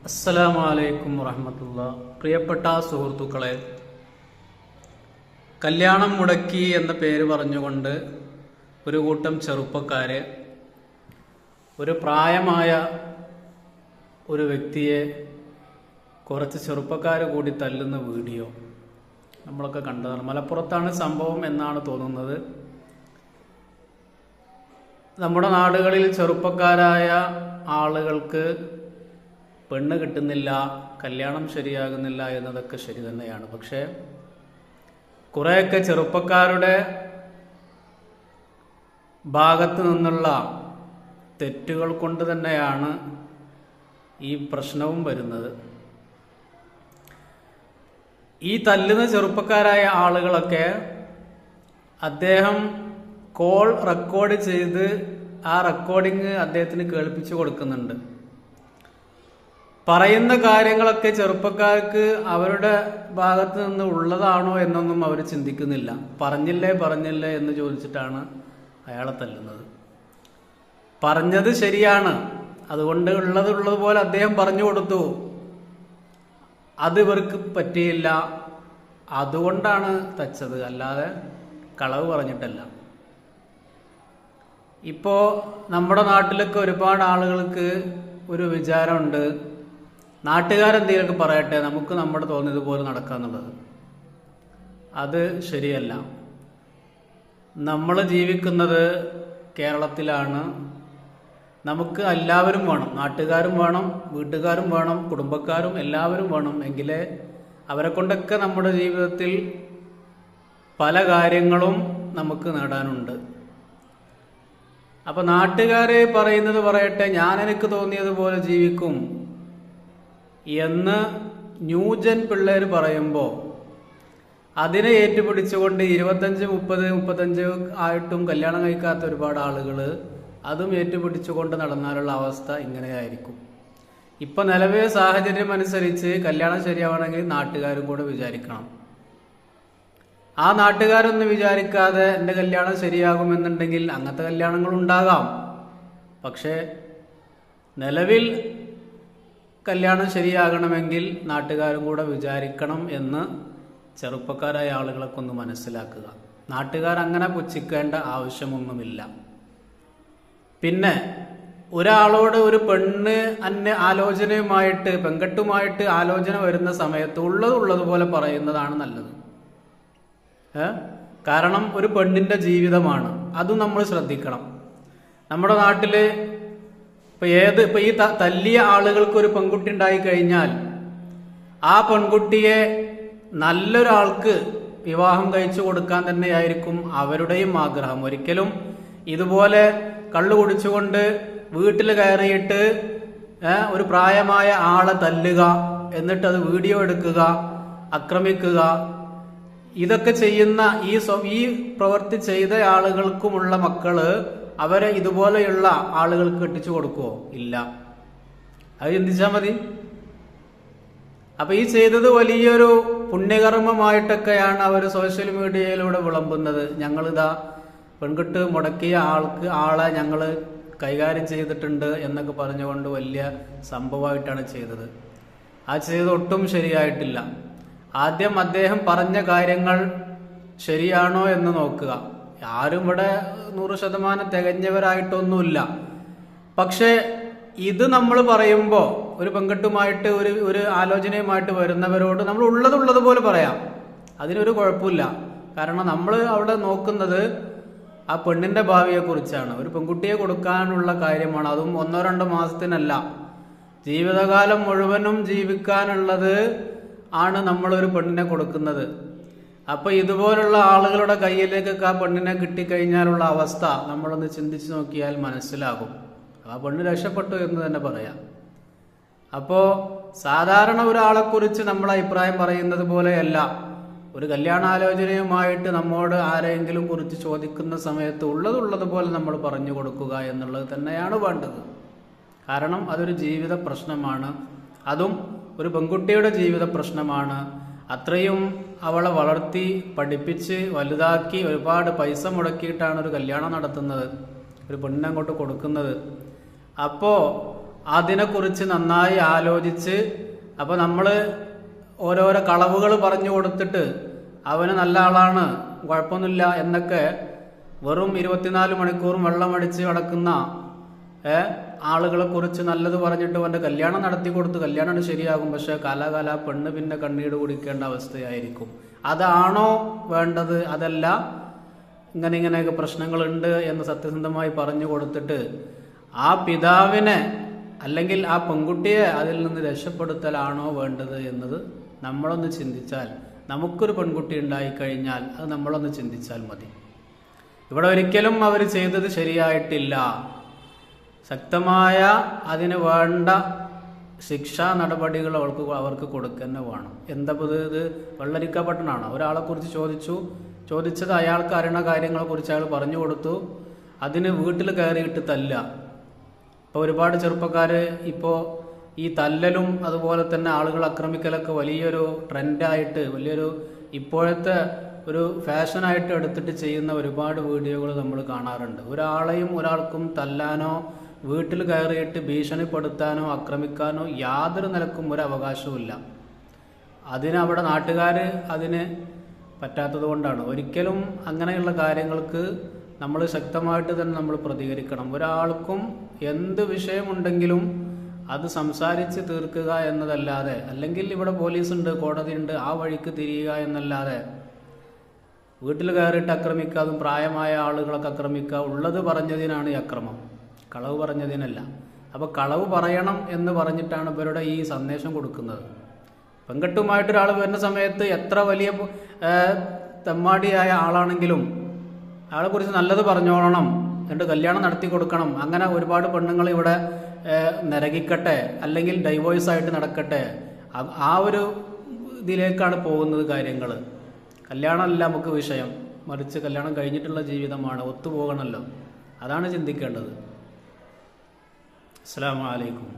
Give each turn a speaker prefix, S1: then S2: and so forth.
S1: അസ്സലാമു അലൈക്കും വറഹ്മത്തുള്ളാഹി. പ്രിയപ്പെട്ട സുഹൃത്തുക്കളെ, കല്യാണം മുടക്കി എന്ന പേര് പറഞ്ഞുകൊണ്ട് ഒരു കൂട്ടം ചെറുപ്പക്കാരെ, ഒരു പ്രായമായ ഒരു വ്യക്തിയെ കുറച്ച് ചെറുപ്പക്കാർ കൂടി തല്ലുന്ന വീഡിയോ നമ്മളൊക്കെ കണ്ടതാണ്. മലപ്പുറത്താണ് സംഭവം എന്നാണ് തോന്നുന്നത്. നമ്മുടെ നാടുകളിൽ ചെറുപ്പക്കാരായ ആളുകൾക്ക് പെണ്ണ് കിട്ടുന്നില്ല, കല്യാണം ശരിയാകുന്നില്ല എന്നതൊക്കെ ശരി തന്നെയാണ്. പക്ഷേ കുറേയൊക്കെ ചെറുപ്പക്കാരുടെ ഭാഗത്ത് നിന്നുള്ള തെറ്റുകൾ കൊണ്ട് തന്നെയാണ് ഈ പ്രശ്നവും വരുന്നത്. ഈ തല്ലുന്ന ചെറുപ്പക്കാരായ ആളുകളൊക്കെ അദ്ദേഹം കോൾ റെക്കോർഡ് ചെയ്ത് ആ റെക്കോർഡിങ് അദ്ദേഹത്തിന് കേൾപ്പിച്ചു കൊടുക്കുന്നുണ്ട്. പറയുന്ന കാര്യങ്ങളൊക്കെ ചെറുപ്പക്കാർക്ക് അവരുടെ ഭാഗത്ത് നിന്ന് ഉള്ളതാണോ എന്നൊന്നും അവർ ചിന്തിക്കുന്നില്ല. പറഞ്ഞില്ലേ എന്ന് ചോദിച്ചിട്ടാണ് അയാളെ തല്ലുന്നത്. പറഞ്ഞത് ശരിയാണ്, അതുകൊണ്ട് ഉള്ളതുപോലെ അദ്ദേഹം പറഞ്ഞു കൊടുത്തു. അത് ഇവർക്ക് പറ്റിയില്ല, അതുകൊണ്ടാണ് തച്ചത്, അല്ലാതെ കളവ് പറഞ്ഞിട്ടല്ല. ഇപ്പോ നമ്മുടെ നാട്ടിലൊക്കെ ഒരുപാട് ആളുകൾക്ക് ഒരു വിചാരമുണ്ട്, നാട്ടുകാരെന്തെങ്കിലുമൊക്കെ പറയട്ടെ, നമുക്ക് നമ്മുടെ തോന്നിയതുപോലെ നടക്കാന്നുള്ളത്. അത് ശരിയല്ല. നമ്മൾ ജീവിക്കുന്നത് കേരളത്തിലാണ്. നമുക്ക് എല്ലാവരും വേണം, നാട്ടുകാരും വേണം, വീട്ടുകാരും വേണം, കുടുംബക്കാരും എല്ലാവരും വേണം. എങ്കിലേ അവരെ കൊണ്ടൊക്കെ നമ്മുടെ ജീവിതത്തിൽ പല കാര്യങ്ങളും നമുക്ക് നേടാനുണ്ട്. അപ്പൊ നാട്ടുകാരെ പറയുന്നത് പറയട്ടെ, ഞാൻ എനിക്ക് തോന്നിയതുപോലെ ജീവിക്കും എന്ന് ന്യൂജൻ പിള്ളേർ പറയുമ്പോൾ അതിനെ ഏറ്റുപിടിച്ചുകൊണ്ട് 25, 30, 35 ആയിട്ടും കല്യാണം കഴിക്കാത്ത ഒരുപാട് ആളുകൾ അതും ഏറ്റുപിടിച്ചുകൊണ്ട് നടന്നാലുള്ള അവസ്ഥ ഇങ്ങനെയായിരിക്കും. ഇപ്പൊ നിലവിലെ സാഹചര്യം അനുസരിച്ച് കല്യാണം ശരിയാവണമെങ്കിൽ നാട്ടുകാരും കൂടെ വിചാരിക്കണം. ആ നാട്ടുകാരൊന്നും വിചാരിക്കാതെ എൻ്റെ കല്യാണം ശരിയാകുമെന്നുണ്ടെങ്കിൽ അങ്ങനത്തെ കല്യാണങ്ങൾ ഉണ്ടാകാം. പക്ഷേ നിലവിൽ കല്യാണം ശരിയാകണമെങ്കിൽ നാട്ടുകാരും കൂടെ വിചാരിക്കണം എന്ന് ചെറുപ്പക്കാരായ ആളുകളൊക്കെ ഒന്ന് മനസ്സിലാക്കുക. നാട്ടുകാർ അങ്ങനെ പുച്ഛിക്കേണ്ട ആവശ്യമൊന്നുമില്ല. പിന്നെ ഒരാളോട് ഒരു പെണ്ണ് ആലോചനയുമായിട്ട്, പെൺകെട്ടുമായിട്ട് ആലോചന വരുന്ന സമയത്ത് ഉള്ളതുപോലെ പറയുന്നതാണ് നല്ലത്. കാരണം ഒരു പെണ്ണിന്റെ ജീവിതമാണ്, അതും നമ്മൾ ശ്രദ്ധിക്കണം. നമ്മുടെ നാട്ടില് ഇപ്പൊ ഈ തല്ലിയ ആളുകൾക്ക് ഒരു പെൺകുട്ടി ഉണ്ടായി കഴിഞ്ഞാൽ ആ പെൺകുട്ടിയെ നല്ലൊരാൾക്ക് വിവാഹം കഴിച്ചു കൊടുക്കാൻ തന്നെയായിരിക്കും അവരുടെയും ആഗ്രഹം. ഒരിക്കലും ഇതുപോലെ കള്ളു കുടിച്ചുകൊണ്ട് വീട്ടിൽ കയറിയിട്ട് ഒരു പ്രായമായ ആളെ തല്ലുക, എന്നിട്ട് അത് വീഡിയോ എടുക്കുക, ആക്രമിക്കുക, ഇതൊക്കെ ചെയ്യുന്ന ഈ പ്രവൃത്തി ചെയ്ത ആളുകൾക്കുമുള്ള മക്കള് അവരെ ഇതുപോലെയുള്ള ആളുകൾക്ക് കെട്ടിച്ചു കൊടുക്കുവോ? ഇല്ല. അത് ചിന്തിച്ചാൽ മതി. അപ്പൊ ഈ ചെയ്തത് വലിയൊരു പുണ്യകർമ്മമായിട്ടൊക്കെയാണ് അവർ സോഷ്യൽ മീഡിയയിലൂടെ വിളമ്പുന്നത്. ഞങ്ങളിതാ പെൺകുട്ടി മുടക്കിയ ആളെ ഞങ്ങൾ കൈകാര്യം ചെയ്തിട്ടുണ്ട് എന്നൊക്കെ പറഞ്ഞുകൊണ്ട് വലിയ സംഭവമായിട്ടാണ് ചെയ്തത്. ആ ചെയ്തത് ഒട്ടും ശരിയായിട്ടില്ല. ആദ്യം അദ്ദേഹം പറഞ്ഞ കാര്യങ്ങൾ ശരിയാണോ എന്ന് നോക്കുക. ആരും ഇവിടെ 100% തികഞ്ഞവരായിട്ടൊന്നുമില്ല. പക്ഷെ ഇത് നമ്മൾ പറയുമ്പോൾ ഒരു പെൺകുട്ടുമായിട്ട് ഒരു ആലോചനയുമായിട്ട് വരുന്നവരോട് നമ്മൾ ഉള്ളതുപോലെ പറയാം. അതിനൊരു കുഴപ്പമില്ല. കാരണം നമ്മൾ അവിടെ നോക്കുന്നത് ആ പെണ്ണിന്റെ ഭാവിയെ കുറിച്ചാണ്. ഒരു പെൺകുട്ടിയെ കൊടുക്കാനുള്ള കാര്യമാണ്. അതും 1-2 മാസത്തിനല്ല, ജീവിതകാലം മുഴുവനും ജീവിക്കാനുള്ളത് ആണ് നമ്മളൊരു പെണ്ണിനെ കൊടുക്കുന്നത്. അപ്പൊ ഇതുപോലുള്ള ആളുകളുടെ കയ്യിലേക്കൊക്കെ ആ പെണ്ണിനെ കിട്ടിക്കഴിഞ്ഞാലുള്ള അവസ്ഥ നമ്മളൊന്ന് ചിന്തിച്ചു നോക്കിയാൽ മനസ്സിലാകും. ആ പെണ്ണ് രക്ഷപ്പെട്ടു എന്ന് തന്നെ പറയാം. അപ്പോ സാധാരണ ഒരാളെ കുറിച്ച് നമ്മൾ അഭിപ്രായം പറയുന്നത് പോലെയല്ല. ഒരു കല്യാണാലോചനയുമായിട്ട് നമ്മോട് ആരെങ്കിലും കുറിച്ച് ചോദിക്കുന്ന സമയത്ത് ഉള്ളതുപോലെ നമ്മൾ പറഞ്ഞു കൊടുക്കുക എന്നുള്ളത് തന്നെയാണ് വേണ്ടത്. കാരണം അതൊരു ജീവിത പ്രശ്നമാണ്, അതും ഒരു പെൺകുട്ടിയുടെ ജീവിത പ്രശ്നമാണ്. അത്രയും അവളെ വളർത്തി പഠിപ്പിച്ച് വലുതാക്കി ഒരുപാട് പൈസ മുടക്കിയിട്ടാണ് ഒരു കല്യാണം നടത്തുന്നത്, ഒരു പെണ്ണിനെ അങ്ങോട്ട് കൊടുക്കുന്നത്. അപ്പോ അതിനെക്കുറിച്ച് നന്നായി ആലോചിച്ച്, അപ്പോൾ നമ്മൾ ഓരോരോ കളവുകൾ പറഞ്ഞു കൊടുത്തിട്ട് അവന് നല്ല ആളാണ്, കുഴപ്പമൊന്നുമില്ല എന്നൊക്കെ വെറും 24 മണിക്കൂറും വെള്ളമടിച്ച് കിടക്കുന്ന ആളുകളെ കുറിച്ച് നല്ലത് പറഞ്ഞിട്ട് അവൻ്റെ കല്യാണം നടത്തി കൊടുത്ത് കല്യാണം ശരിയാകും. പക്ഷെ കാലാകാല പെണ്ണ് പിന്നെ കണ്ണീട് കുടിക്കേണ്ട അവസ്ഥയായിരിക്കും. അതാണോ വേണ്ടത്? അതല്ല, ഇങ്ങനെയൊക്കെ പ്രശ്നങ്ങളുണ്ട് എന്ന് സത്യസന്ധമായി പറഞ്ഞു കൊടുത്തിട്ട് ആ പിതാവിനെ അല്ലെങ്കിൽ ആ പെൺകുട്ടിയെ അതിൽ നിന്ന് രക്ഷപ്പെടുത്തലാണോ വേണ്ടത് എന്നത് നമ്മളൊന്ന് ചിന്തിച്ചാൽ, നമുക്കൊരു പെൺകുട്ടി ഉണ്ടായിക്കഴിഞ്ഞാൽ അത് നമ്മളൊന്ന് ചിന്തിച്ചാൽ മതി. ഇവിടെ ഒരിക്കലും അവർ ചെയ്തത് ശരിയായിട്ടില്ല. ശക്തമായ അതിന് വേണ്ട ശിക്ഷാ നടപടികൾ അവർക്ക് കൊടുക്കുക വേണം. എന്താ ഇത് വെള്ളരിക്കപ്പെട്ടനാണ്? ഒരാളെ കുറിച്ച് ചോദിച്ചത് അയാൾക്ക് അറിയുന്ന കാര്യങ്ങളെ കുറിച്ച് അയാൾ പറഞ്ഞു കൊടുത്തു, അതിന് വീട്ടിൽ കയറിയിട്ട് തല്ല. ഇപ്പോൾ ഒരുപാട് ചെറുപ്പക്കാർ ഇപ്പോൾ ഈ തല്ലലും അതുപോലെ തന്നെ ആളുകൾ ആക്രമിക്കലൊക്കെ വലിയൊരു ട്രെൻഡായിട്ട്, വലിയൊരു ഇപ്പോഴത്തെ ഒരു ഫാഷനായിട്ട് എടുത്തിട്ട് ചെയ്യുന്ന ഒരുപാട് വീഡിയോകൾ നമ്മൾ കാണാറുണ്ട്. ഒരാൾക്കും തല്ലാനോ വീട്ടിൽ കയറിയിട്ട് ഭീഷണിപ്പെടുത്താനോ ആക്രമിക്കാനോ യാതൊരു നിലക്കും ഒരു അവകാശവുമില്ല. അവിടെ നാട്ടുകാർ അതിന് പറ്റാത്തത് കൊണ്ടാണ്. ഒരിക്കലും അങ്ങനെയുള്ള കാര്യങ്ങൾക്ക് നമ്മൾ ശക്തമായിട്ട് തന്നെ നമ്മൾ പ്രതികരിക്കണം. ഒരാൾക്കും എന്ത് വിഷയമുണ്ടെങ്കിലും അത് സംസാരിച്ച് തീർക്കുക എന്നതല്ലാതെ, അല്ലെങ്കിൽ ഇവിടെ പോലീസുണ്ട്, കോടതിയുണ്ട്, ആ വഴിക്ക് തിരിയുക എന്നല്ലാതെ വീട്ടിൽ കയറിയിട്ട് ആക്രമിക്കുക, അതും പ്രായമായ ആളുകളൊക്കെ ആക്രമിക്കുക, ഉള്ളത് പറഞ്ഞതിനാണ് ഈ അക്രമം, കളവ് പറഞ്ഞതിനല്ല. അപ്പോൾ കളവ് പറയണം എന്ന് പറഞ്ഞിട്ടാണ് ഇവരുടെ ഈ സന്ദേശം കൊടുക്കുന്നത്. പെൺകെട്ടുമായിട്ടൊരാൾ വരുന്ന സമയത്ത് എത്ര വലിയ തെമ്മാടിയായ ആളാണെങ്കിലും അയാളെക്കുറിച്ച് നല്ലത് പറഞ്ഞോളണം, എന്നിട്ട് കല്യാണം നടത്തി കൊടുക്കണം. അങ്ങനെ ഒരുപാട് പെണ്ണുങ്ങൾ ഇവിടെ നരകിക്കട്ടെ, അല്ലെങ്കിൽ ഡൈവോഴ്സായിട്ട് നടക്കട്ടെ, ആ ഒരു ഇതിലേക്കാണ് പോകുന്നത് കാര്യങ്ങൾ. കല്യാണമല്ല നമുക്ക് വിഷയം, മറിച്ച് കല്യാണം കഴിഞ്ഞിട്ടുള്ള ജീവിതമാണ്, ഒത്തുപോകണമല്ലോ. അതാണ് ചിന്തിക്കേണ്ടത്. അസ്സലാമു അലൈക്കും.